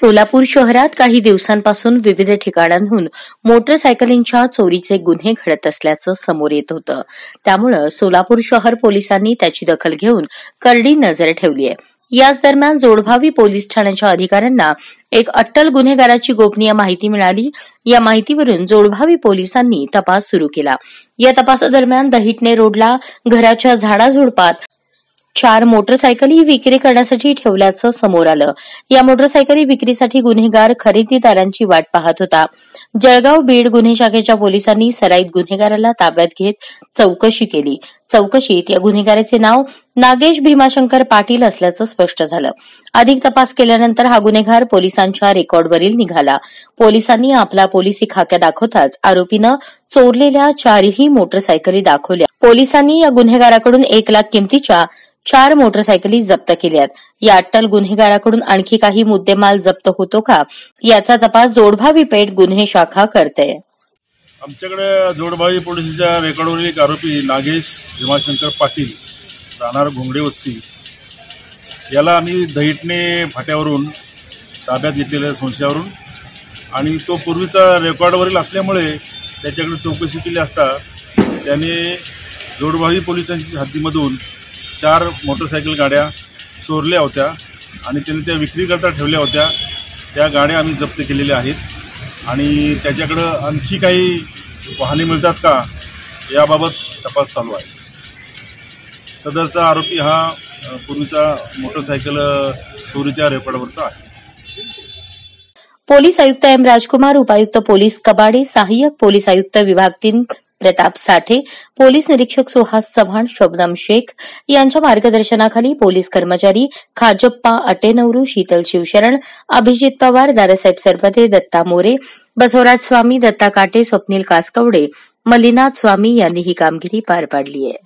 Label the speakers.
Speaker 1: सोलापूर शहरात काही दिवसांपासून विविध ठिकाणांहून मोटरसायकलींच्या चोरीचे गुन्हे घडत असल्याचं समोर येत होतं. त्यामुळे सोलापूर शहर पोलिसांनी त्याची दखल घेऊन करडी नजर ठेवली आहे. याच दरम्यान जोडभावी पोलीस ठाण्याच्या अधिकाऱ्यांना एक अट्टल गुन्हेगाराची गोपनीय माहिती मिळाली. या माहितीवरून जोडभावी पोलिसांनी तपास सुरू केला. या तपासादरम्यान दहिटणे रोडला घराच्या झाडाझुडपात 4 मोटरसायकली विक्री करण्यासाठी ठेवल्याचं समोर आलं. या मोटरसायकली विक्रीसाठी गुन्हेगार खरेदीदारांची वाट पाहत होता. जळगाव बीड गुन्हे शाखेच्या पोलिसांनी सराईत गुन्हेगाराला ताब्यात घेत चौकशी केली. चौकशीत या गुन्हेगाराचे नाव नागेश भीमाशंकर पाटील असल्याचं स्पष्ट झालं. अधिक तपास केल्यानंतर हा गुन्हेगार पोलिसांच्या रेकॉर्डवरील निघाला. पोलिसांनी आपला पोलिसी खाक्या दाखवताच आरोपीनं चोरलेल्या 4ही मोटरसायकली दाखवल्या. पोलिसांनी या गुन्हेगाराकडून 1 लाख किमतीच्या 4 मोटरसायकली जप्त केल्यात. या अट्टल गुन्हेगाराकडून आणखी काही मुद्देमाल जप्त होतो का, याचा तपास जोडभावी पेठ गुन्हे शाखा करते.
Speaker 2: आमच्याकडे जोडभावी पोलिसांच्या रेकॉर्डवरील एक आरोपी नागेश भीमाशंकर पाटील राहणार घोंगडे वस्ती याला आम्ही दहिटणे फाट्यावरून ताब्यात घेतलेल्या संशयावरून आणि तो पूर्वीचा रेकॉर्डवरील असल्यामुळे त्याच्याकडे चौकशी केली असता त्याने जोडभावी पोलिसांच्या हद्दीमधून 4 मोटरसायकल गाड्या चोरल्या होत्या आणि त्यांनी त्या विक्रीकरता ठेवल्या होत्या. त्या गाड्या आम्ही जप्त केलेल्या आहेत आणि त्याच्याकडं आणखी काही वाहने मिळतात का याबाबत तपास चालू आहे. सदरचा आरोपी हा पूर्वीचा मोटरसायकल चोरीच्या रेकॉर्डवरचा आहे.
Speaker 1: पोलीस आयुक्त एम राजकुमार, उपायुक्त पोलीस कबाडे, सहाय्यक पोलीस आयुक्त विभाग 3 प्रताप साठे, पोलीस निरीक्षक सुहास चव्हाण, शबनम शेख यांच्या मार्गदर्शनाखाली पोलीस कर्मचारी खाजप्पा अटेनवरू, शीतल शिवशरण, अभिजित पवार, दादासाहेब सरपते, दत्ता मोरे, बसवराज स्वामी, दत्ता काटे, स्वप्नील कासकवडे, मल्लीनाथ स्वामी यांनी ही कामगिरी पार पाडली आहे.